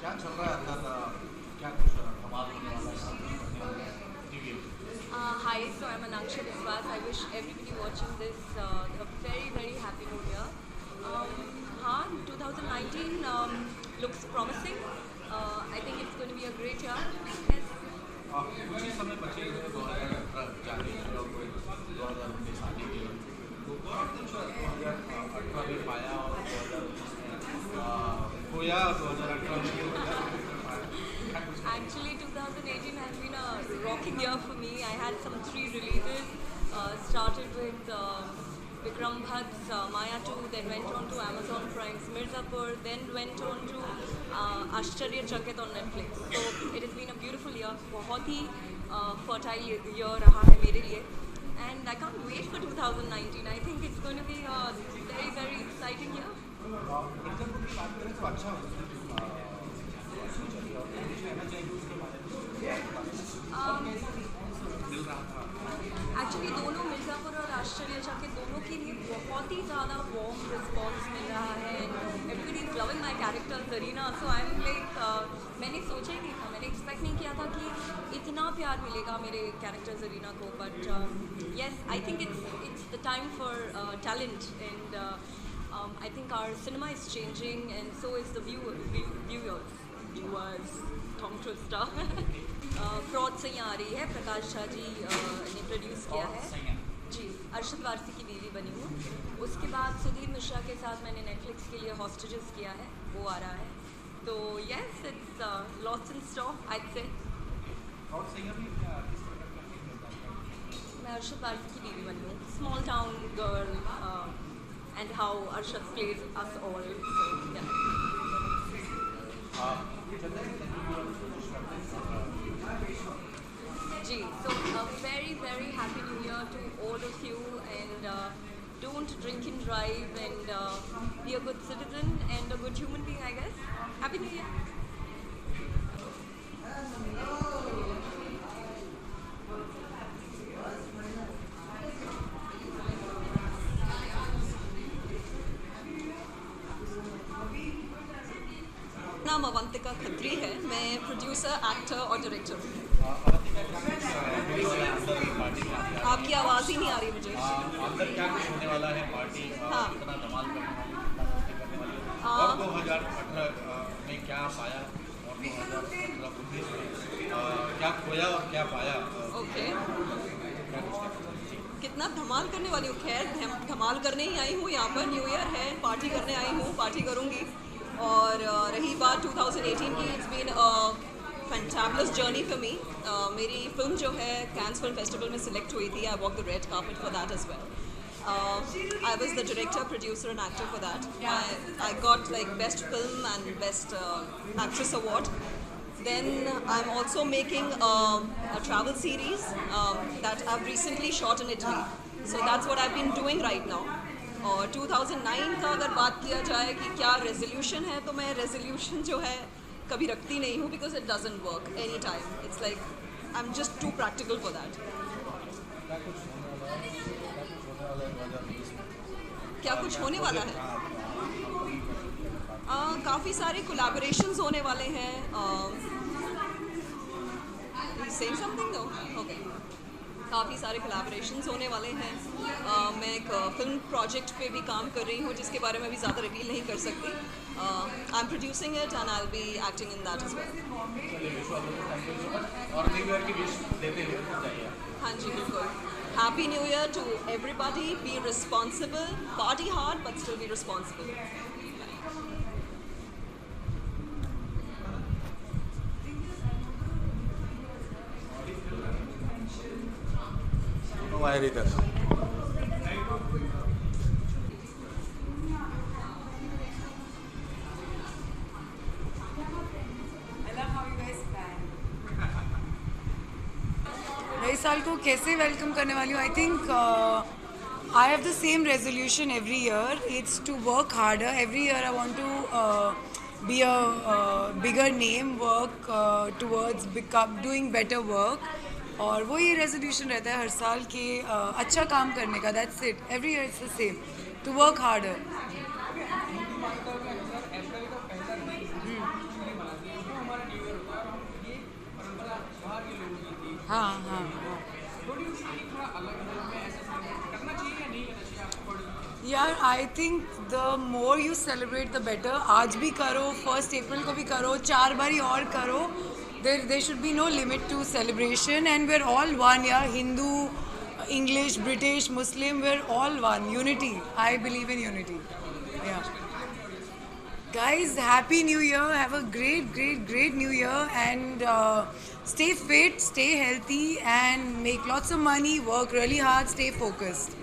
क्या चल रहा है अंदर, क्या कुछ धमाल होने वाला है, सब कुछ करने वाले हैं टीवी पे? Hi, so I'm Anaksha Biswas. I wish everybody watching this a very, very happy new year. हाँ, 2019 looks promising. I think it's going to be a great year. Yes. कुछ ही समय बचे हैं 2018 जाने के और 2019 आने के लिए, तो क्या कुछ 2018 में पाया और 2019 में खोया, 2018 में क्या कुछ? Actually, 2018 has been a rocking year for me. I had some 3 releases. Started with Vikram Bhatt's Maya 2, then went on to Amazon Prime's Mirzapur, then went on to Ashcharya Chakit on Netflix. So it has been a beautiful year. बहुत ही fertile year रहा है मेरे लिए. And I can't wait for 2019. I think it's going to be a very, very exciting year. Mirzapur की बात करें तो अच्छा मिल रहा था। एक्चुअली दोनों मिर्ज़ापुर और आश्चर्य चकित दोनों के लिए बहुत ही ज़्यादा वार्म रिस्पॉन्स मिल रहा है. Everybody is loving my character Zarina. So I am like, मैंने सोचा ही नहीं था, मैंने एक्सपेक्ट नहीं किया था कि इतना प्यार मिलेगा मेरे कैरेक्टर जरीना को. But yes, I think it's the time for talent. And I think our cinema is changing, and so is the viewers. Tongue twister. Fraud सही आ रही है, प्रकाश झा जी ने प्रोड्यूस किया है जी. अरशद वारसी की बीवी बनी हूँ. उसके बाद सुधीर मिश्रा के साथ मैंने नेटफ्लिक्स के लिए हॉस्टेजेस किया है, वो आ रहा है. तो yes, it's lots in stock आई से. मैं अरशद वारसी की बीवी बनी हूँ. Small town girl and how Arshad plays us all. So, yeah. Ji, so a very, very happy new year to all of you, and don't drink and drive, and be a good citizen and a good human being, I guess. Happy New Year. नाम अवंतिका खत्री है. मैं producer, actor और director हूँ. आपकी आवाज़ ही नहीं आ रही मुझे. अंदर क्या कुछ होने वाला है पार्टी, हाँ. कितना धमाल करने वाली है, और 2018 में क्या पाया और 2019 में क्या खोया और क्या पाया? ओके, कितना धमाल करने वाली हूँ. खैर, धमाल करने ही आई हूँ. यहाँ पर न्यू ईयर है, पार्टी करने आई हूँ, पार्टी करूँगी. और रही बात 2018 की, it's been fantabulous journey for me. मेरी फिल्म जो है कैंस फिल्म फेस्टिवल में सिलेक्ट हुई थी. I walk the red carpet for that as well. I was the director, producer and actor for that. I got like best film and best actress award. Then I'm also making a travel series that I've recently shot in Italy. So that's what I've been doing right now. और 2009 का अगर बात किया जाए कि क्या resolution है, तो मैं रेजोल्यूशन जो है कभी रखती नहीं हूँ, because it doesn't work any time. It's like I am just too practical for that. क्या कुछ होने वाला है? काफ़ी सारे कोलैबोरेशंस होने वाले हैं. सेइंग समथिंग दो. ओके, काफ़ी सारे कोलैबोरेशंस होने वाले हैं. मैं एक फिल्म प्रोजेक्ट पे भी काम कर रही हूँ, जिसके बारे में अभी ज़्यादा रिवील नहीं कर सकती. I am producing it and I will be acting in that as well. और न्यू ईयर की विश देते हुए जाइए. हाँ जी, बिल्कुल. Happy new year to everybody. Be responsible, party hard but still be responsible. वायर इधर. नए साल को कैसे वेलकम करने वाली हूँ? I think I have the same resolution every year. It's to work harder. Every year I want to be a bigger name, work towards doing better work. और वो ये रेजोल्यूशन रहता है हर साल कि अच्छा काम करने का. That's it. Every year it's the same, to work harder. हाँ हाँ हाँ थोड़ी सी थोड़ा अलग में ऐसा करना चाहिए या नहीं करना चाहिए आपको according? यार I think the more you celebrate the better. आज भी करो, 1 अप्रैल को भी करो, 4 बारी और करो. There should be no limit to celebration and we are all one. यार Hindu, English, British, Muslim, we are all one. Unity, I believe in unity. Yeah guys, happy new year. Have a great new year, and stay fit, stay healthy, and make lots of money. Work really hard, stay focused.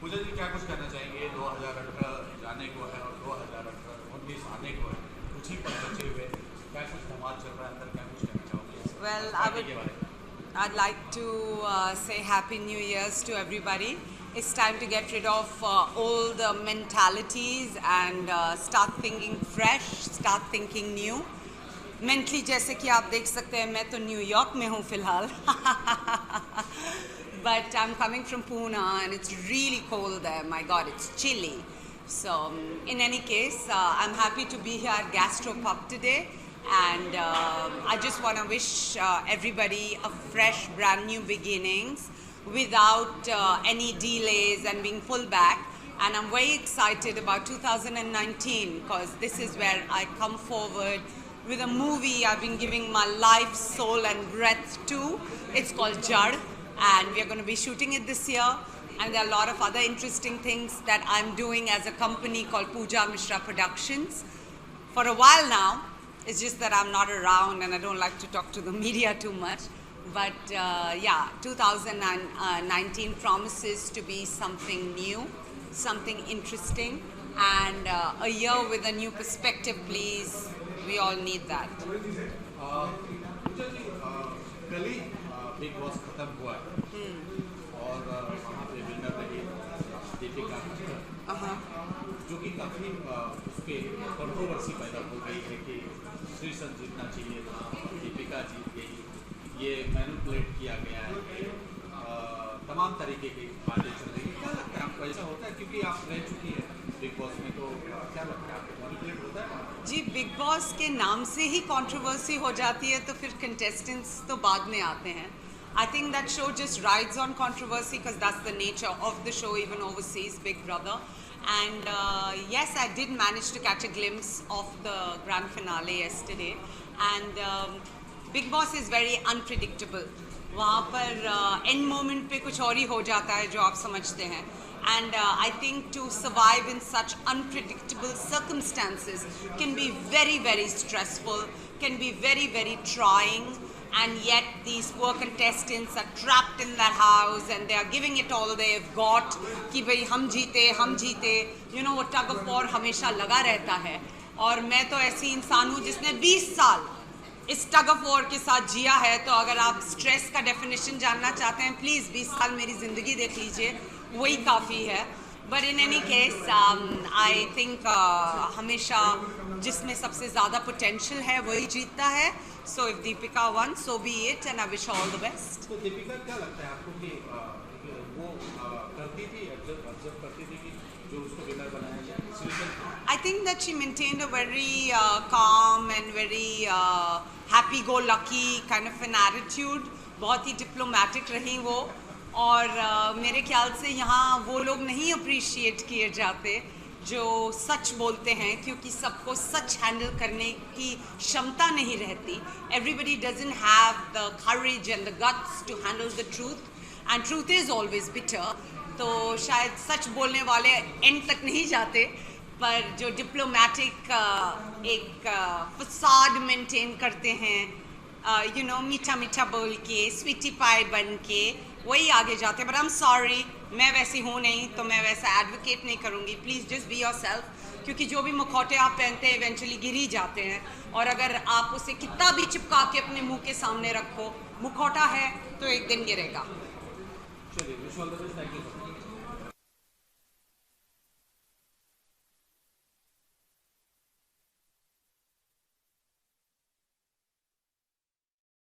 पूजा जी क्या कुछ कहना चाहेंगे? 2018 जाने को है और 2019 आने को है, कुछ ही पल बचे हुए, क्या कुछ धमाल चल रहा है अंदर, क्या कुछ कहना चाहोगे? Well, पार्टी के बारे में। I'd like to say Happy New Year's to everybody. It's time to get rid of all the mentalities and start thinking fresh, start thinking new. Mentally, जैसे कि आप देख सकते हैं, मैं तो न्यूयॉर्क में हूँ फिलहाल. But I'm coming from Pune and it's really cold there. My God, it's chilly. So, in any case, I'm happy to be here at Gastropub today. And I just want to wish everybody a fresh, brand new beginnings without any delays and being pulled back. And I'm very excited about 2019 because this is where I come forward with a movie I've been giving my life, soul and breath to. It's called Jad, and we're going to be shooting it this year. And there are a lot of other interesting things that I'm doing as a company called Pooja Mishra Productions. For a while now, it's just that I'm not around and I don't like to talk to the media too much. But yeah, 2019 promises to be something new, something interesting, and a year with a new perspective, please. We all need that. पूजा जी, कल ही big boss खत्म हुआ है और वहाँ पे winner रही दीपिका कक्कर, जो कि काफ़ी उसके कंट्रोवर्सी पैदा हो गई है कि श्रीसंत जीतना चाहिए था, दीपिका जीत गई, ये मैनिपुलेट किया गया है, तमाम तरीके की बातें चल रही है. क्या लगता है आपको, ऐसा होता है? क्योंकि आप रह चुकी है बिग बॉस में, तो क्या लगता है आपको मैनिपुलेट होता है? जी, बिग बॉस के नाम से ही कंट्रोवर्सी हो जाती है, तो फिर कंटेस्टेंट्स तो बाद में आते हैं. I think that show just rides on controversy because that's the nature of the show, even overseas, Big Brother. And yes, I did manage to catch a glimpse of the grand finale yesterday. And Big Boss is very unpredictable. वहाँ पर end moment पे कुछ और ही हो जाता है जो आप समझते हैं. And I think to survive in such unpredictable circumstances can be very, very stressful, can be very, very trying. And yet these poor contestants are trapped in that house and they are giving it all they've got कि भाई हम जीते, you know, वो tug of war हमेशा लगा रहता है. और मैं तो ऐसी इंसान हूँ जिसने 20 साल इस tug of war के साथ जिया है. तो अगर आप स्ट्रेस का डेफिनेशन जानना चाहते हैं, प्लीज़ 20 साल मेरी ज़िंदगी देख लीजिए, वही काफ़ी है. But in any case, I think हमेशा जिसमें सबसे ज़्यादा potential है वही जीतता है. So if Deepika won, so be it, and I wish her all the best. तो दीपिका क्या लगता है आपको कि वो करती थी, ऑब्जर्व करती थी कि जो उसको विनर बनाया जाए? I think that she maintained a very calm and very happy-go-lucky kind of an attitude. बहुत ही diplomatic रही वो. और मेरे ख्याल से यहाँ वो लोग नहीं अप्रिशिएट किए जाते जो सच बोलते हैं, क्योंकि सबको सच हैंडल करने की क्षमता नहीं रहती. Everybody doesn't have the courage and the guts to handle the truth, and truth is always bitter. तो शायद सच बोलने वाले एंड तक नहीं जाते. पर जो डिप्लोमेटिक एक फसाड मेंटेन करते हैं, यू नो, मीठा मीठा बोल के, स्वीटी पाई बन के, वही आगे जाते हैं. बट आई एम सॉरी, मैं वैसी हूँ नहीं, तो मैं वैसा एडवोकेट नहीं करूँगी. Please just be your self, क्योंकि जो भी मुखौटे आप पहनते हैं इवेंचुअली गिर ही जाते हैं. और अगर आप उसे कितना भी चिपका के अपने मुंह के सामने रखो, मुखौटा है तो एक दिन गिरेगा. चलिए, wish all the best. Thank you.